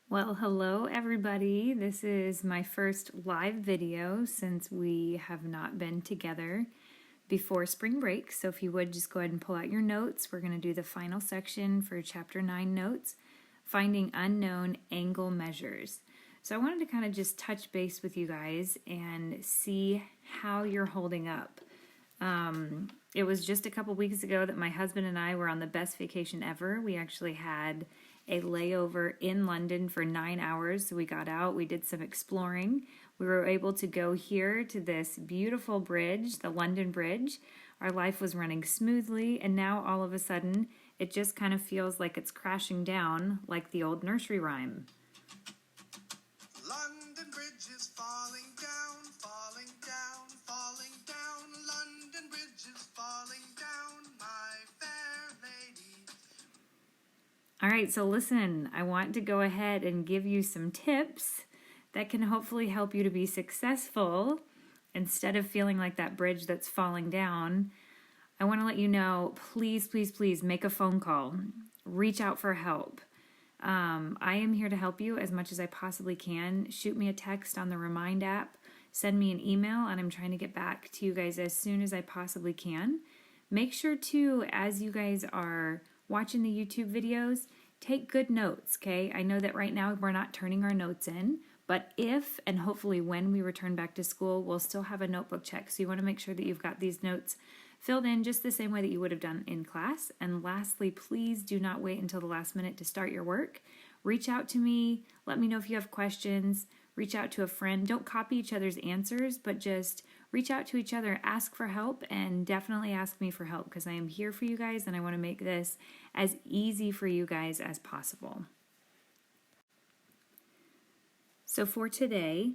Well, hello everybody. This is my first live video since we have not been together before spring break. So if you would just go ahead and pull out your notes. We're going to do the final section for chapter 9 notes, finding unknown angle measures. So I wanted to kind of just touch base with you guys and see how you're holding up. It was just a couple weeks ago that my husband and I were on the best vacation ever. We actually had a layover in London for 9 hours. So we got out, we did some exploring. We were able to go here to this beautiful bridge, the London Bridge. Our life was running smoothly, and now all of a sudden, it just kind of feels like it's crashing down like the old nursery rhyme. London Bridge is falling down, falling down, falling down. London Bridge is falling down, my fair lady. All right, so listen, I want to go ahead and give you some tips that can hopefully help you to be successful instead of feeling like that bridge that's falling down. I want to let you know, please, please, please make a phone call. Reach out for help. I am here to help you as much as I possibly can. Shoot me a text on the Remind app. Send me an email, and I'm trying to get back to you guys as soon as I possibly can. Make sure to, as you guys are watching the YouTube videos, take good notes, okay? I know that right now we're not turning our notes in, but if and hopefully when we return back to school, we'll still have a notebook check. So you want to make sure that you've got these notes filled in just the same way that you would have done in class. And lastly, please do not wait until the last minute to start your work. Reach out to me. Let me know if you have questions. Reach out to a friend. Don't copy each other's answers, but just reach out to each other, ask for help, and definitely ask me for help because I am here for you guys and I want to make this as easy for you guys as possible. So for today,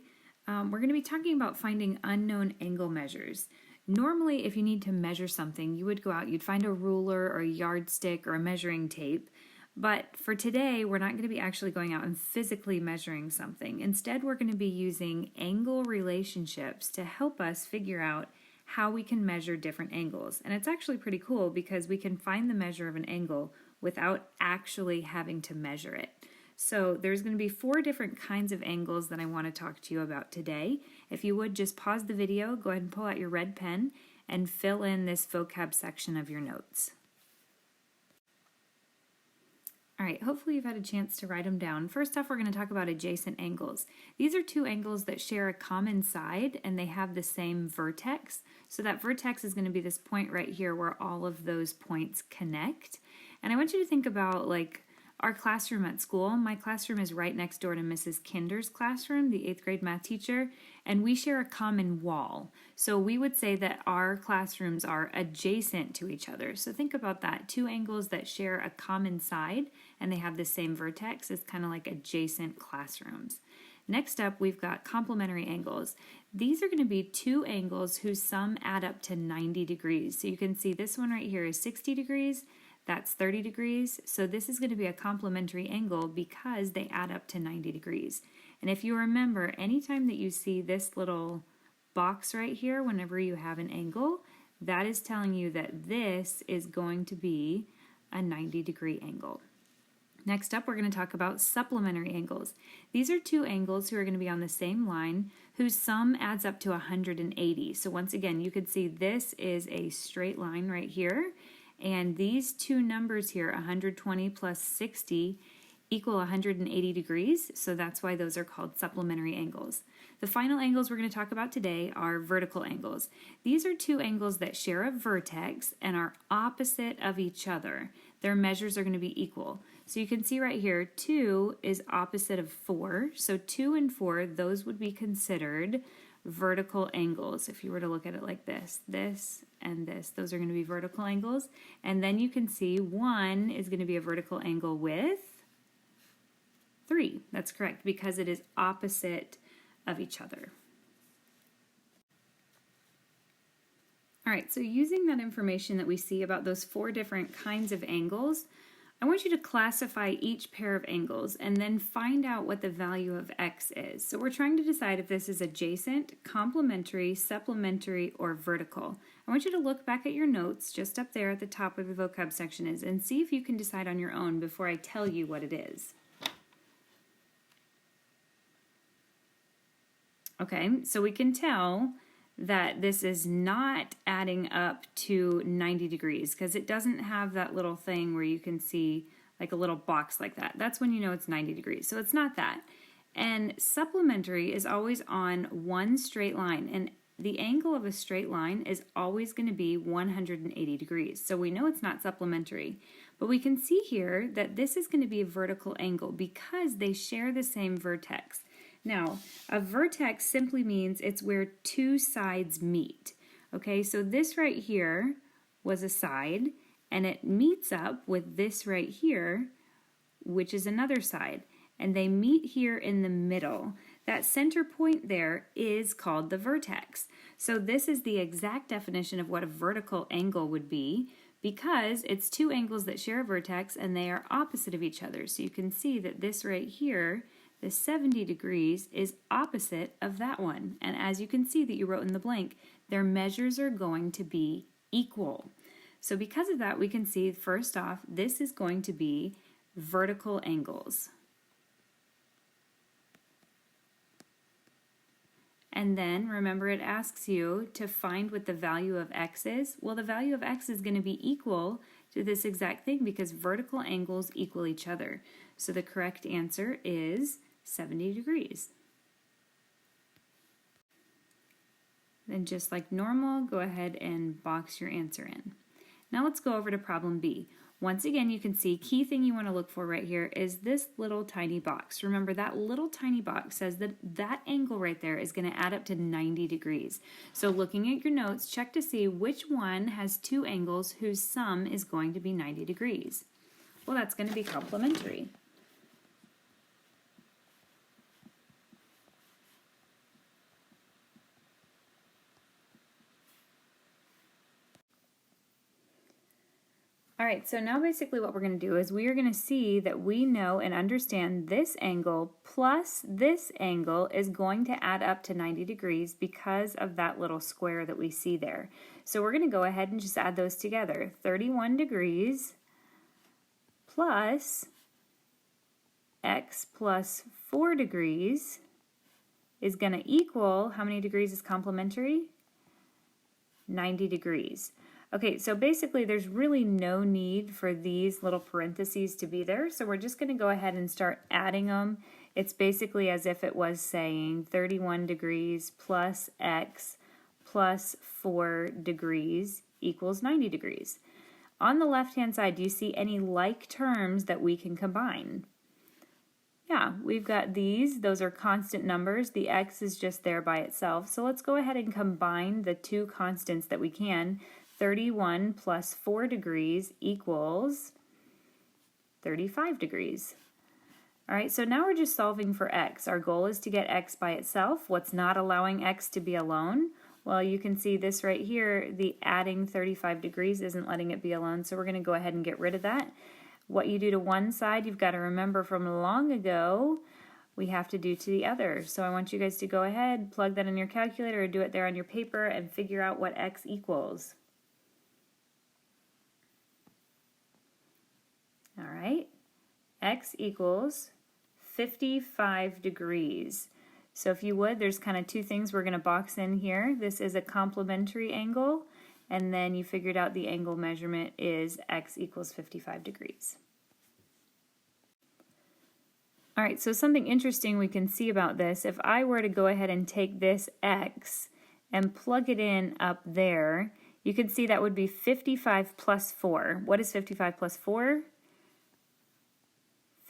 we're going to be talking about finding unknown angle measures. Normally, if you need to measure something, you would go out, you'd find a ruler or a yardstick or a measuring tape. But for today, we're not going to be actually going out and physically measuring something. Instead, we're going to be using angle relationships to help us figure out how we can measure different angles. And it's actually pretty cool because we can find the measure of an angle without actually having to measure it. So there's going to be 4 different kinds of angles that I want to talk to you about today. If you would just pause the video, go ahead and pull out your red pen and fill in this vocab section of your notes. All right, hopefully you've had a chance to write them down. First off, we're going to talk about adjacent angles. These are 2 angles that share a common side and they have the same vertex. So that vertex is going to be this point right here where all of those points connect. And I want you to think about like our classroom at school. My classroom is right next door to Mrs. Kinder's classroom, the 8th grade math teacher, and we share a common wall. So we would say that our classrooms are adjacent to each other. So think about that. 2 angles that share a common side and they have the same vertex is kind of like adjacent classrooms. Next up, we've got complementary angles. These are going to be 2 angles whose sum add up to 90 degrees. So you can see this one right here is 60 degrees. That's 30 degrees. So this is going to be a complementary angle because they add up to 90 degrees. And if you remember, anytime that you see this little box right here, whenever you have an angle, that is telling you that this is going to be a 90-degree angle. Next up, we're going to talk about supplementary angles. These are 2 angles who are going to be on the same line whose sum adds up to 180. So once again, you could see this is a straight line right here. And these 2 numbers here, 120 plus 60, equal 180 degrees. So that's why those are called supplementary angles. The final angles we're going to talk about today are vertical angles. These are 2 angles that share a vertex and are opposite of each other. Their measures are going to be equal. So you can see right here, 2 is opposite of 4. So 2 and 4, those would be considered vertical angles. If you were to look at it like this and this, those are going to be vertical angles. And then you can see 1 is going to be a vertical angle with 3. That's correct, because it is opposite of each other. All right, so using that information that we see about those 4 different kinds of angles, I want you to classify each pair of angles and then find out what the value of x is. So we're trying to decide if this is adjacent, complementary, supplementary, or vertical. I want you to look back at your notes just up there at the top of the vocab section and see if you can decide on your own before I tell you what it is. Okay, so we can tell that this is not adding up to 90 degrees because it doesn't have that little thing where you can see like a little box like that. That's when you know it's 90 degrees. So it's not that. And supplementary is always on one straight line, and the angle of a straight line is always going to be 180 degrees. So we know it's not supplementary. But we can see here that this is going to be a vertical angle because they share the same vertex. Now, a vertex simply means it's where two sides meet. Okay, so this right here was a side, and it meets up with this right here, which is another side. And they meet here in the middle. That center point there is called the vertex. So this is the exact definition of what a vertical angle would be because it's two angles that share a vertex and they are opposite of each other. So you can see that this right here, the 70 degrees, is opposite of that one. And as you can see that you wrote in the blank, their measures are going to be equal. So because of that, we can see first off, this is going to be vertical angles. And then remember it asks you to find what the value of x is. Well, the value of x is going to be equal to this exact thing because vertical angles equal each other. So the correct answer is 70 degrees. Then just like normal, go ahead and box your answer in. Now let's go over to problem B. Once again, you can see key thing you want to look for right here is this little tiny box. Remember that little tiny box says that that angle right there is going to add up to 90 degrees. So looking at your notes, check to see which one has two angles whose sum is going to be 90 degrees. Well, that's going to be complementary. All right, so now basically what we're going to do is we are going to see that we know and understand this angle plus this angle is going to add up to 90 degrees because of that little square that we see there. So we're going to go ahead and just add those together. 31 degrees plus x plus 4 degrees is going to equal, how many degrees is complementary? 90 degrees. Okay, so basically there's really no need for these little parentheses to be there, so we're just going to go ahead and start adding them. It's basically as if it was saying 31 degrees plus x plus 4 degrees equals 90 degrees. On the left-hand side, do you see any like terms that we can combine? Yeah, we've got these. Those are constant numbers. The x is just there by itself. So let's go ahead and combine the two constants that we can. 31 plus 4 degrees equals 35 degrees. All right, so now we're just solving for x. Our goal is to get x by itself. What's not allowing x to be alone? Well, you can see this right here, the adding 35 degrees isn't letting it be alone, so we're going to go ahead and get rid of that. What you do to one side, you've got to remember from long ago, we have to do to the other. So I want you guys to go ahead, plug that in your calculator or do it there on your paper and figure out what x equals. All right, x equals 55 degrees. So if you would, there's kind of two things we're going to box in here. This is a complementary angle, and then you figured out the angle measurement is x equals 55 degrees. All right, so something interesting we can see about this, if I were to go ahead and take this x and plug it in up there, you can see that would be 55 plus 4. What is 55 plus 4?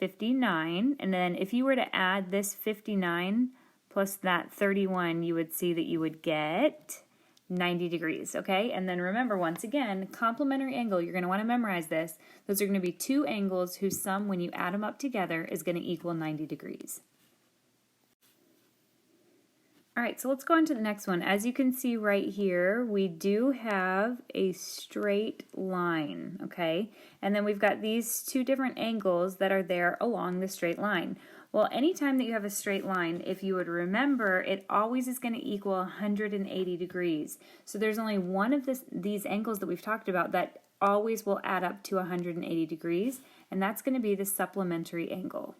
59, and then if you were to add this 59 plus that 31, you would see that you would get 90 degrees, okay? And then remember, once again, complementary angle, you're going to want to memorize this. Those are going to be two angles whose sum, when you add them up together, is going to equal 90 degrees. All right, so let's go on to the next one. As you can see right here, we do have a straight line, okay? And then we've got these two different angles that are there along the straight line. Well, anytime that you have a straight line, if you would remember, it always is going to equal 180 degrees. So there's only one of these angles that we've talked about that always will add up to 180 degrees, and that's going to be the supplementary angle.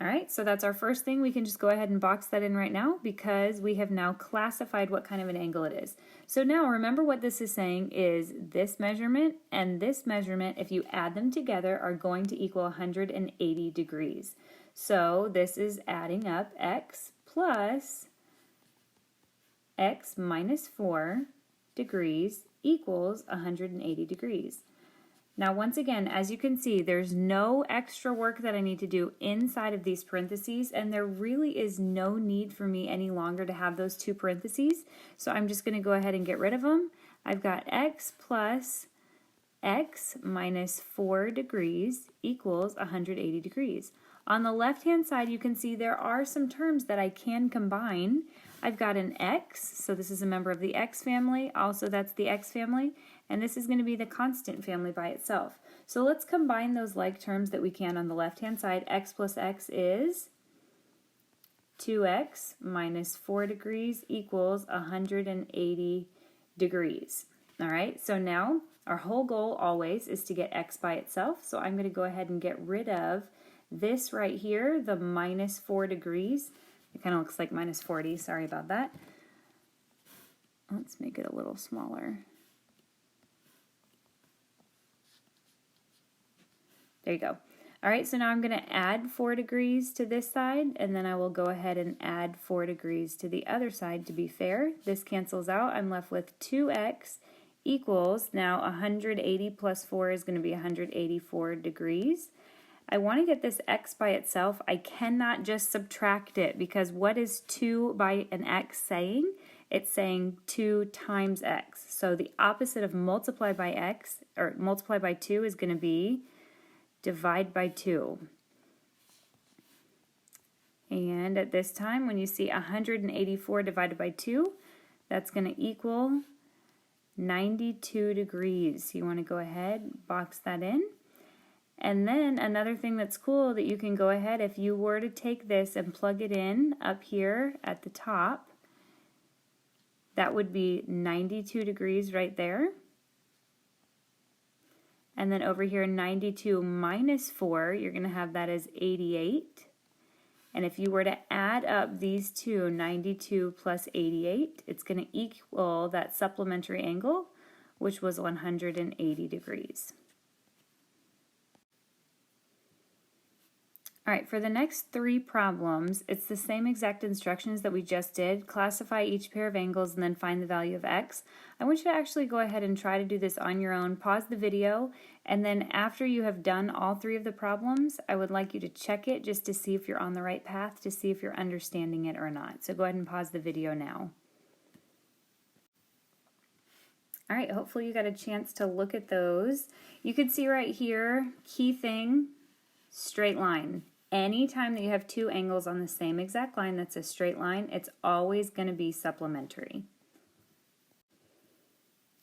All right, so that's our first thing. We can just go ahead and box that in right now because we have now classified what kind of an angle it is. So now remember what this is saying is this measurement and this measurement, if you add them together, are going to equal 180 degrees. So this is adding up x plus x minus 4 degrees equals 180 degrees. Now once again, as you can see, there's no extra work that I need to do inside of these parentheses, and there really is no need for me any longer to have those two parentheses. So I'm just going to go ahead and get rid of them. I've got x plus x minus 4 degrees equals 180 degrees. On the left-hand side, you can see there are some terms that I can combine. I've got an x, so this is a member of the x family. Also, that's the x family. And this is going to be the constant family by itself. So let's combine those like terms that we can on the left-hand side. X plus x is 2x minus 4 degrees equals 180 degrees. All right, so now our whole goal always is to get x by itself. So I'm going to go ahead and get rid of this right here, the minus 4 degrees. It kind of looks like minus 40, sorry about that. Let's make it a little smaller. There you go. All right, so now I'm going to add 4 degrees to this side, and then I will go ahead and add 4 degrees to the other side to be fair. This cancels out. I'm left with 2x equals, now 180 plus 4 is going to be 184 degrees. I want to get this x by itself. I cannot just subtract it because what is 2 by an x saying? It's saying 2 times x. So the opposite of multiply by x, or multiply by 2, is going to be divide by 2. And at this time, when you see 184 divided by 2, that's going to equal 92 degrees. You want to go ahead, box that in. And then another thing that's cool that you can go ahead, if you were to take this and plug it in up here at the top, that would be 92 degrees right there. And then over here, 92 minus 4, you're going to have that as 88. And if you were to add up these two, 92 plus 88, it's going to equal that supplementary angle, which was 180 degrees. All right, for the next 3 problems, it's the same exact instructions that we just did. Classify each pair of angles and then find the value of x. I want you to actually go ahead and try to do this on your own. Pause the video, and then after you have done all 3 of the problems, I would like you to check it just to see if you're on the right path, to see if you're understanding it or not. So go ahead and pause the video now. All right, hopefully you got a chance to look at those. You can see right here, key thing, straight line. Anytime that you have 2 angles on the same exact line that's a straight line, it's always going to be supplementary.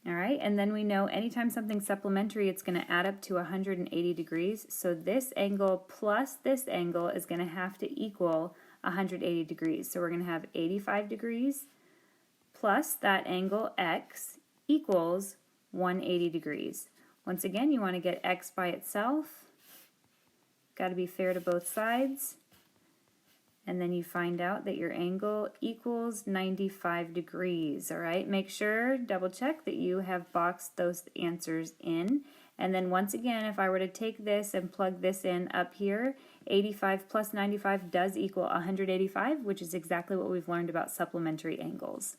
All right, and then we know anytime something's supplementary, it's going to add up to 180 degrees. So this angle plus this angle is going to have to equal 180 degrees. So we're going to have 85 degrees plus that angle x equals 180 degrees. Once again, you want to get x by itself. Got to be fair to both sides. And then you find out that your angle equals 95 degrees, all right? Make sure, double check that you have boxed those answers in. And then once again, if I were to take this and plug this in up here, 85 plus 95 does equal 185, which is exactly what we've learned about supplementary angles.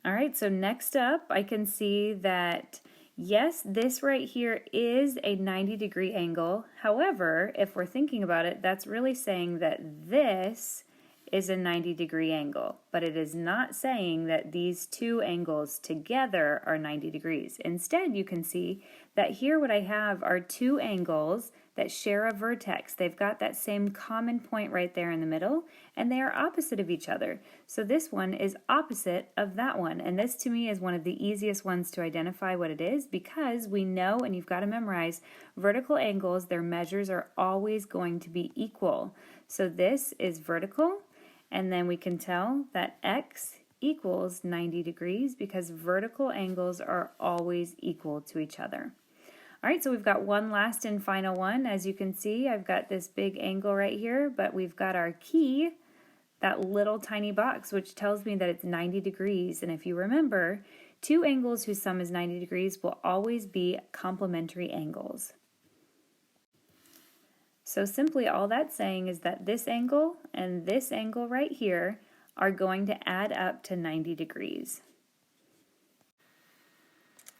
All right, so next up, I can see that yes, this right here is a 90-degree angle. However, if we're thinking about it, that's really saying that this is a 90-degree angle, but it is not saying that these 2 angles together are 90 degrees. Instead, you can see that here what I have are 2 angles that share a vertex. They've got that same common point right there in the middle, and they are opposite of each other. So this one is opposite of that one, and this to me is one of the easiest ones to identify what it is because we know, and you've got to memorize, vertical angles, their measures are always going to be equal. So this is vertical, and then we can tell that x equals 90 degrees because vertical angles are always equal to each other. All right, so we've got one last and final one. As you can see, I've got this big angle right here, but we've got our key, that little tiny box, which tells me that it's 90 degrees. And if you remember, two angles whose sum is 90 degrees will always be complementary angles. So simply all that's saying is that this angle and this angle right here are going to add up to 90 degrees.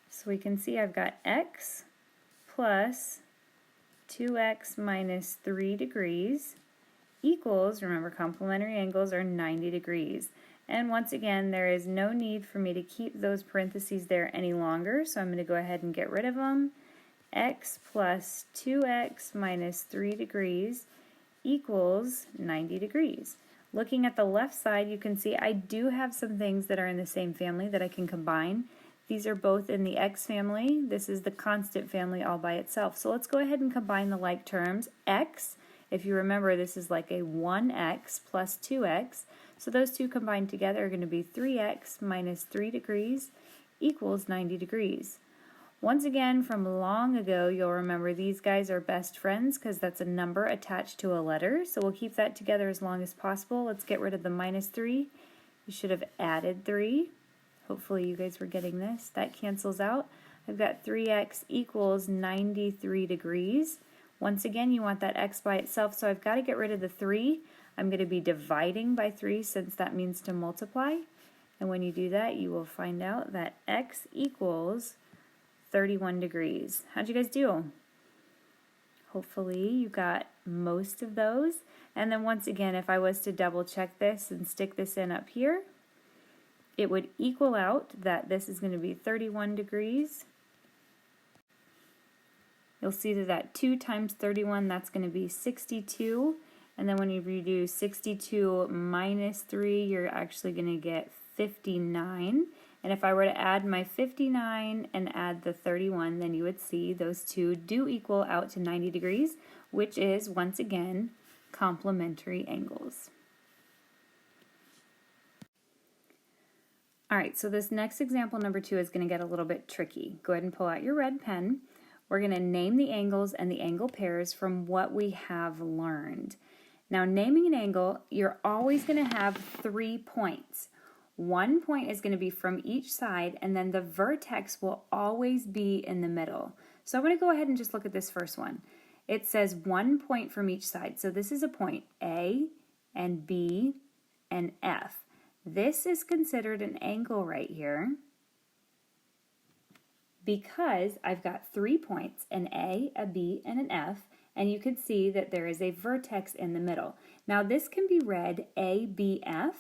So we can see I've got x plus 2x minus 3 degrees equals, remember complementary angles are 90 degrees. And once again, there is no need for me to keep those parentheses there any longer, so I'm going to go ahead and get rid of them. X plus 2x minus 3 degrees equals 90 degrees. Looking at the left side, you can see I do have some things that are in the same family that I can combine. These are both in the x family. This is the constant family all by itself. So let's go ahead and combine the like terms. X, if you remember, this is like a 1x plus 2x. So those two combined together are going to be 3x minus 3 degrees equals 90 degrees. Once again, from long ago, you'll remember these guys are best friends because that's a number attached to a letter. So we'll keep that together as long as possible. Let's get rid of the minus 3. You should have added 3. Hopefully you guys were getting this. That cancels out. I've got 3x equals 93 degrees. Once again, you want that x by itself, so I've got to get rid of the 3. I'm going to be dividing by 3 since that means to multiply. And when you do that, you will find out that x equals 31 degrees. How'd you guys do? Hopefully you got most of those. And then once again, if I was to double check this and stick this in up here, it would equal out that this is going to be 31 degrees. You'll see that 2 times 31, that's going to be 62. And then when you redo 62 minus 3, you're actually going to get 59. And if I were to add my 59 and add the 31, then you would see those two do equal out to 90 degrees, which is, once again, complementary angles. All right, so this next example, number 2, is going to get a little bit tricky. Go ahead and pull out your red pen. We're going to name the angles and the angle pairs from what we have learned. Now, naming an angle, you're always going to have 3 points. 1 point is going to be from each side, and then the vertex will always be in the middle. So I'm going to go ahead and just look at this first one. It says 1 point from each side. So this is a point, A and B and F. This is considered an angle right here because I've got 3 points, an A, a B, and an F, and you can see that there is a vertex in the middle. Now this can be read ABF,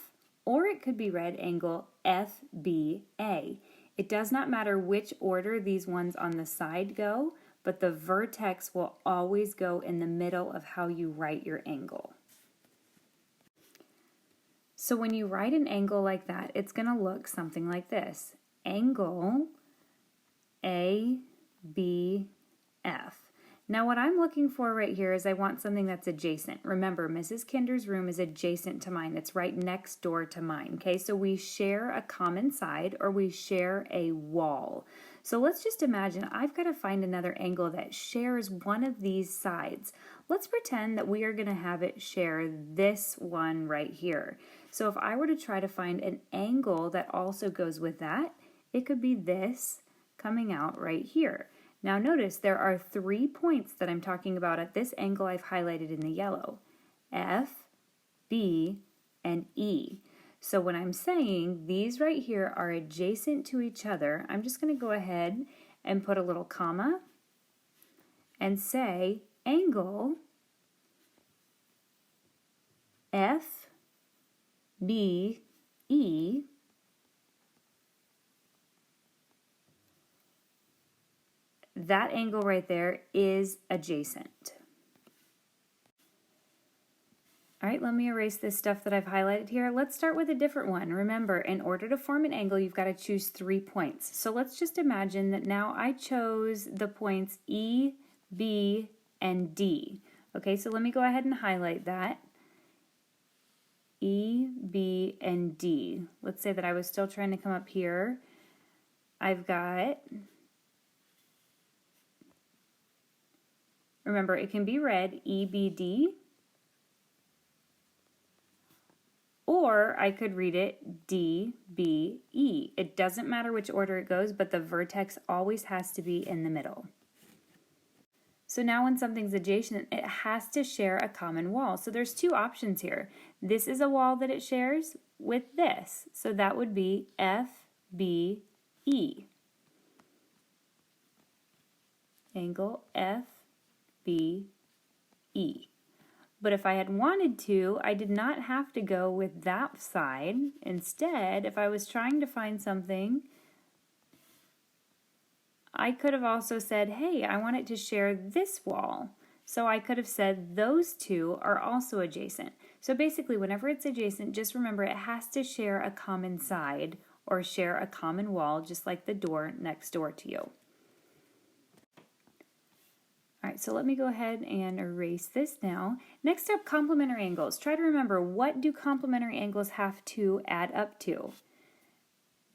or it could be read angle FBA. It does not matter which order these ones on the side go, but the vertex will always go in the middle of how you write your angle. So when you write an angle like that, it's going to look something like this. Angle ABF. Now what I'm looking for right here is I want something that's adjacent. Remember, Mrs. Kinder's room is adjacent to mine. It's right next door to mine. Okay, so we share a common side or we share a wall. So let's just imagine I've got to find another angle that shares one of these sides. Let's pretend that we are going to have it share this one right here. So if I were to try to find an angle that also goes with that, it could be this coming out right here. Now notice there are 3 points that I'm talking about at this angle I've highlighted in the yellow. F, B, and E. So when I'm saying these right here are adjacent to each other, I'm just going to go ahead and put a little comma and say angle F, B, E that angle right there is adjacent. All right, let me erase this stuff that I've highlighted here. Let's start with a different one. Remember, in order to form an angle, you've got to choose 3 points. So let's just imagine that now I chose the points E, B, and D. Okay, so let me go ahead and highlight that. E, B, and D. Let's say that I was still trying to come up here. I've got Remember, it can be read EBD, or I could read it DBE. It doesn't matter which order it goes, but the vertex always has to be in the middle. So now when something's adjacent, it has to share a common wall. So there's two options here. This is a wall that it shares with this. So that would be FBE. Angle FBE. But if I had wanted to, I did not have to go with that side. Instead, if I was trying to find something, I could have also said, hey, I want it to share this wall. So I could have said those two are also adjacent. So basically, whenever it's adjacent, just remember it has to share a common side or share a common wall, just like the door next door to you. All right, so let me go ahead and erase this now. Next up, complementary angles. Try to remember, what do complementary angles have to add up to?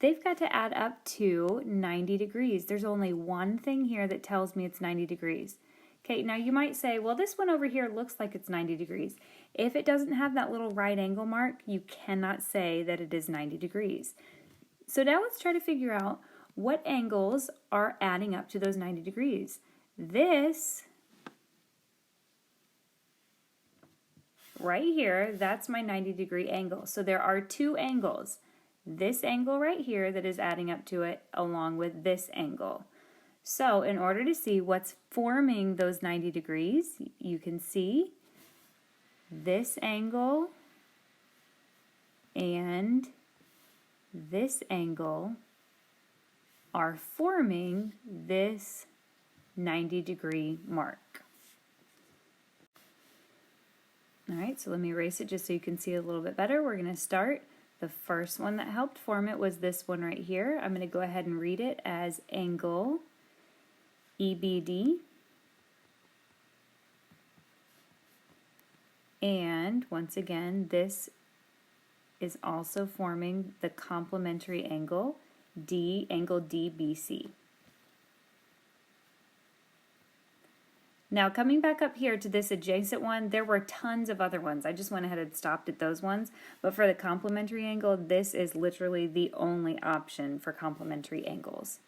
They've got to add up to 90 degrees. There's only one thing here that tells me it's 90 degrees. Okay, now you might say, well, this one over here looks like it's 90 degrees. If it doesn't have that little right angle mark, you cannot say that it is 90 degrees. So now let's try to figure out what angles are adding up to those 90 degrees. This right here, that's my 90-degree angle. So there are two angles. This angle right here that is adding up to it along with this angle. So in order to see what's forming those 90 degrees, you can see this angle and this angle are forming this 90-degree mark. All right, so let me erase it just so you can see a little bit better. We're going to start. The first one that helped form it was this one right here. I'm going to go ahead and read it as angle EBD. And once again, this is also forming the complementary angle angle DBC. Now coming back up here to this adjacent one, there were tons of other ones. I just went ahead and stopped at those ones. But for the complementary angle, this is literally the only option for complementary angles.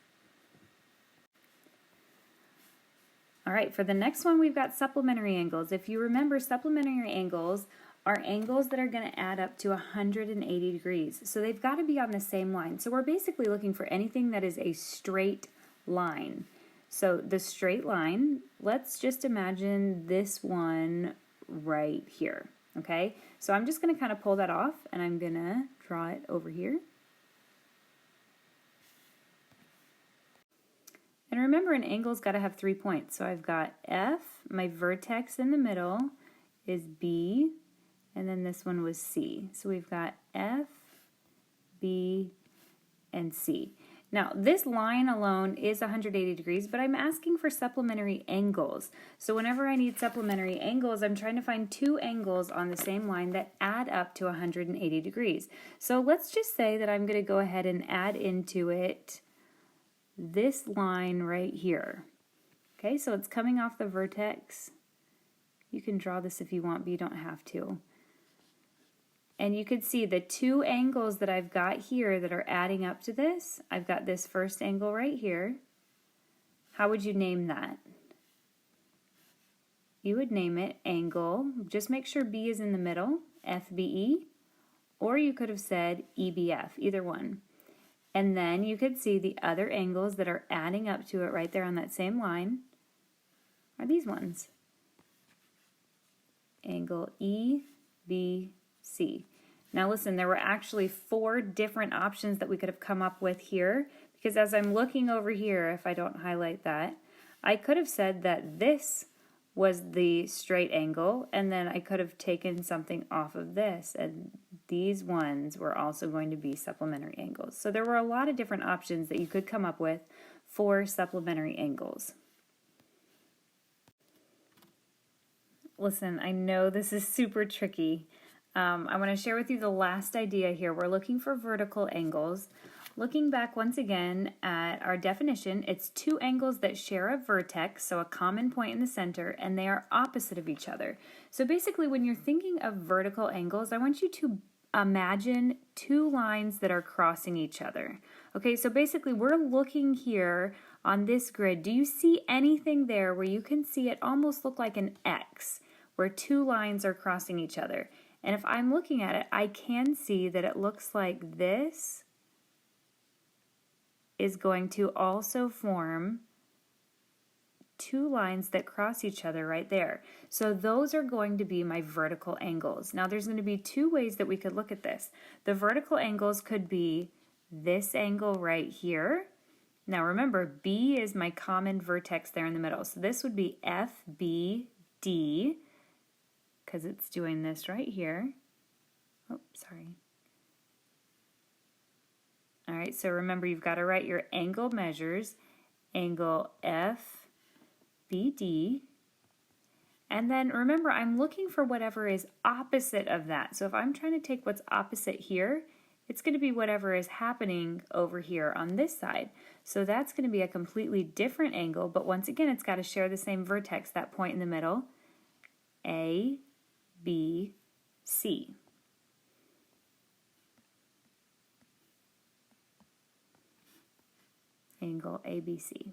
All right, for the next one, we've got supplementary angles. If you remember, supplementary angles are angles that are going to add up to 180 degrees. So they've got to be on the same line. So we're basically looking for anything that is a straight line. So the straight line, let's just imagine this one right here, okay? So I'm just going to kind of pull that off, and I'm going to draw it over here. And remember, an angle's got to have 3 points. So I've got F, my vertex in the middle is B, and then this one was C. So we've got F, B, and C. Now, this line alone is 180 degrees, but I'm asking for supplementary angles. So whenever I need supplementary angles, I'm trying to find two angles on the same line that add up to 180 degrees. So let's just say that I'm going to go ahead and add into it this line right here. Okay, so it's coming off the vertex. You can draw this if you want, but you don't have to. And you can see the two angles that I've got here that are adding up to this. I've got this first angle right here. How would you name that? You would name it angle. Just make sure B is in the middle, FBE. Or you could have said EBF, either one. And then you could see the other angles that are adding up to it right there on that same line are these ones. Angle EBC. Now listen, there were actually 4 different options that we could have come up with here, because as I'm looking over here, if I don't highlight that, I could have said that this was the straight angle, and then I could have taken something off of this, and these ones were also going to be supplementary angles. So there were a lot of different options that you could come up with for supplementary angles. Listen, I know this is super tricky. I want to share with you the last idea here. We're looking for vertical angles. Looking back once again at our definition, it's two angles that share a vertex, so a common point in the center, and they are opposite of each other. So basically, when you're thinking of vertical angles, I want you to imagine two lines that are crossing each other. Okay, so basically we're looking here on this grid. Do you see anything there where you can see it almost look like an X, where two lines are crossing each other? And if I'm looking at it, I can see that it looks like this is going to also form two lines that cross each other right there. So those are going to be my vertical angles. Now there's going to be two ways that we could look at this. The vertical angles could be this angle right here. Now remember, B is my common vertex there in the middle. So this would be FBD, because it's doing this right here. Oh, sorry. All right, so remember, you've got to write your angle measures, angle FBD, and then remember, I'm looking for whatever is opposite of that. So if I'm trying to take what's opposite here, it's going to be whatever is happening over here on this side. So that's going to be a completely different angle, but once again, it's got to share the same vertex, that point in the middle, A, B, C. Angle ABC.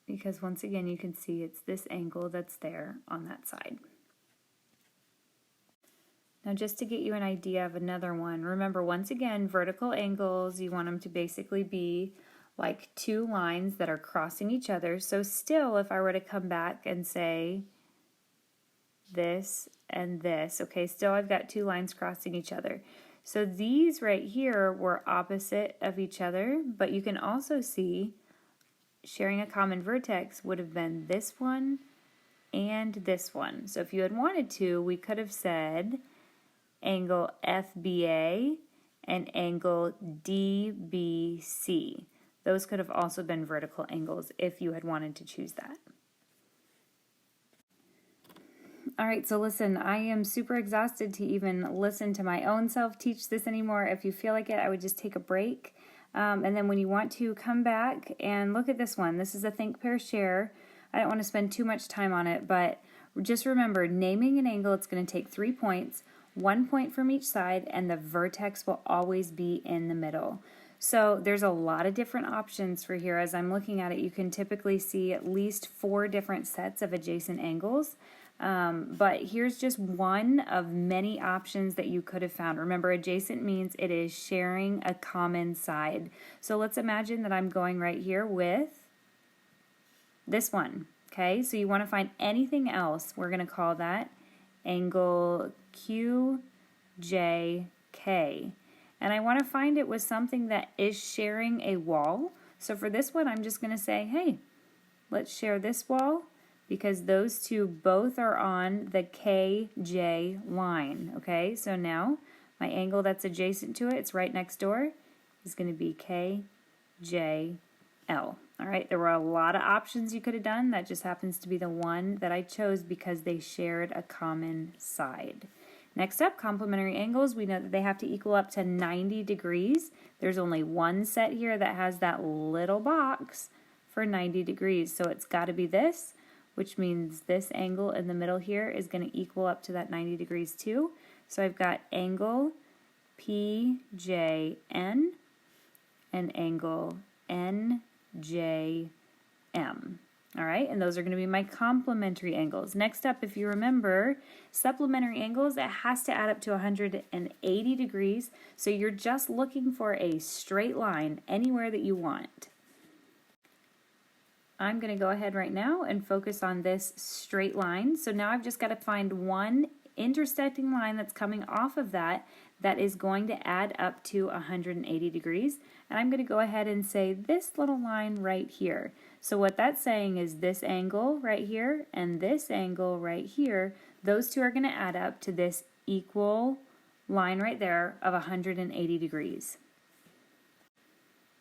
Because once again, you can see it's this angle that's there on that side. Now just to get you an idea of another one, remember once again, vertical angles, you want them to basically be like two lines that are crossing each other. So still, if I were to come back and say this and this, okay, still I've got two lines crossing each other. So these right here were opposite of each other, but you can also see sharing a common vertex would have been this one and this one. So if you had wanted to, we could have said angle FBA and angle DBC. Those could have also been vertical angles if you had wanted to choose that. All right, so listen, I am super exhausted to even listen to my own self teach this anymore. If you feel like it, I would just take a break. And then when you want to come back and look at this one, this is a think, pair, share. I don't want to spend too much time on it, but just remember, naming an angle, it's going to take 3 points, 1 point from each side, and the vertex will always be in the middle. So there's a lot of different options for here. As I'm looking at it, you can typically see at least 4 different sets of adjacent angles. But here's just one of many options that you could have found. Remember, adjacent means it is sharing a common side. So let's imagine that I'm going right here with this one. Okay, so you want to find anything else. We're going to call that angle QJK. And I want to find it with something that is sharing a wall. So for this one, I'm just going to say, hey, let's share this wall, because those two both are on the KJ line, okay? So now my angle that's adjacent to it, it's right next door, is going to be KJL. All right, there were a lot of options you could have done. That just happens to be the one that I chose because they shared a common side. Next up, complementary angles. We know that they have to equal up to 90 degrees. There's only one set here that has that little box for 90 degrees, so it's got to be this, which means this angle in the middle here is going to equal up to that 90 degrees too. So I've got angle PJN and angle NJM. All right, and those are going to be my complementary angles. Next up, if you remember, supplementary angles, it has to add up to 180 degrees. So you're just looking for a straight line anywhere that you want. I'm going to go ahead right now and focus on this straight line. So now I've just got to find one intersecting line that's coming off of that is going to add up to 180 degrees. And I'm going to go ahead and say this little line right here. So what that's saying is this angle right here and this angle right here, those two are going to add up to this equal line right there of 180 degrees.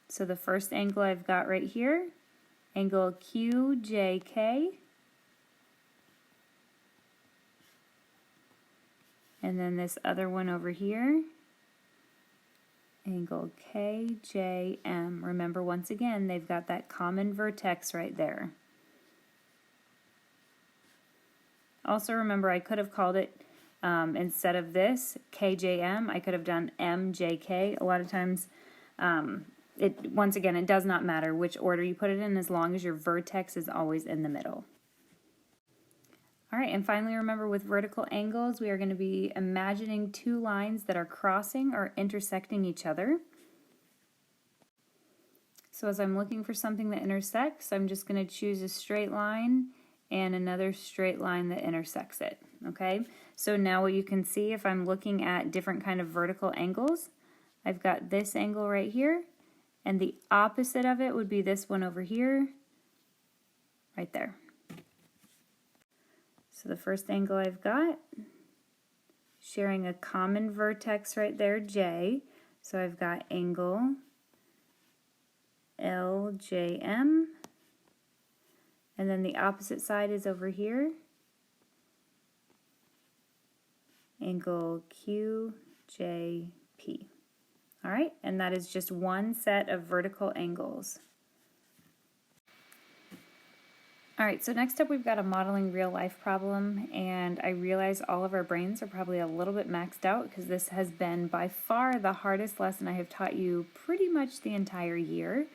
So the first angle I've got right here, angle QJK, And then this other one over here, angle KJM. Remember, once again, they've got that common vertex right there. Also remember, I could have called it, instead of this, KJM, I could have done MJK. A lot of times, once again, it does not matter which order you put it in as long as your vertex is always in the middle. All right, and finally, remember with vertical angles, we are going to be imagining two lines that are crossing or intersecting each other. So as I'm looking for something that intersects, I'm just going to choose a straight line and another straight line that intersects it, okay? So now what you can see, if I'm looking at different kind of vertical angles, I've got this angle right here, and the opposite of it would be this one over here, right there. So the first angle I've got, sharing a common vertex right there, J. So I've got angle LJM, and then the opposite side is over here, angle QJP. All right, and that is just one set of vertical angles. All right, so next up we've got a modeling real life problem, and I realize all of our brains are probably a little bit maxed out because this has been by far the hardest lesson I have taught you pretty much the entire year.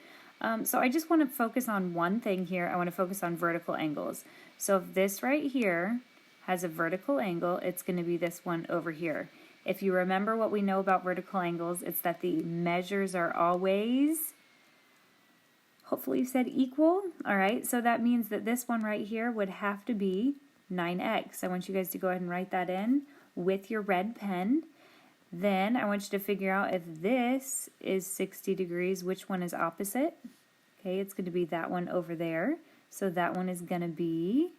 So I just want to focus on one thing here. I want to focus on vertical angles. So if this right here has a vertical angle, it's going to be this one over here. If you remember what we know about vertical angles, it's that the measures are always, hopefully you said equal. All right, so that means that this one right here would have to be 9x. I want you guys to go ahead and write that in with your red pen. Then I want you to figure out if this is 60 degrees, which one is opposite. Okay, it's going to be that one over there. So that one is going to be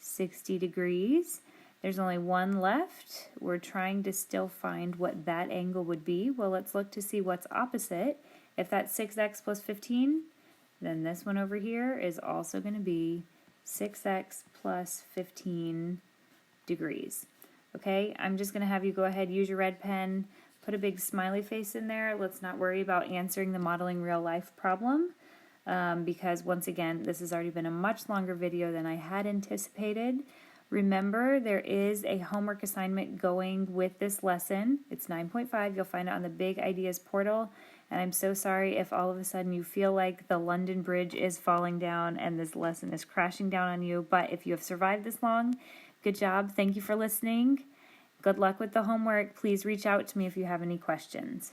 60 degrees. There's only one left. We're trying to still find what that angle would be. Well, let's look to see what's opposite. If that's 6x plus 15, then this one over here is also going to be 6x plus 15 degrees. Okay, I'm just going to have you go ahead, use your red pen, put a big smiley face in there. Let's not worry about answering the modeling real life problem because once again, this has already been a much longer video than I had anticipated. Remember, there is a homework assignment going with this lesson. It's 9.5. You'll find it on the Big Ideas portal. And I'm so sorry if all of a sudden you feel like the London Bridge is falling down and this lesson is crashing down on you. But if you have survived this long, good job. Thank you for listening. Good luck with the homework. Please reach out to me if you have any questions.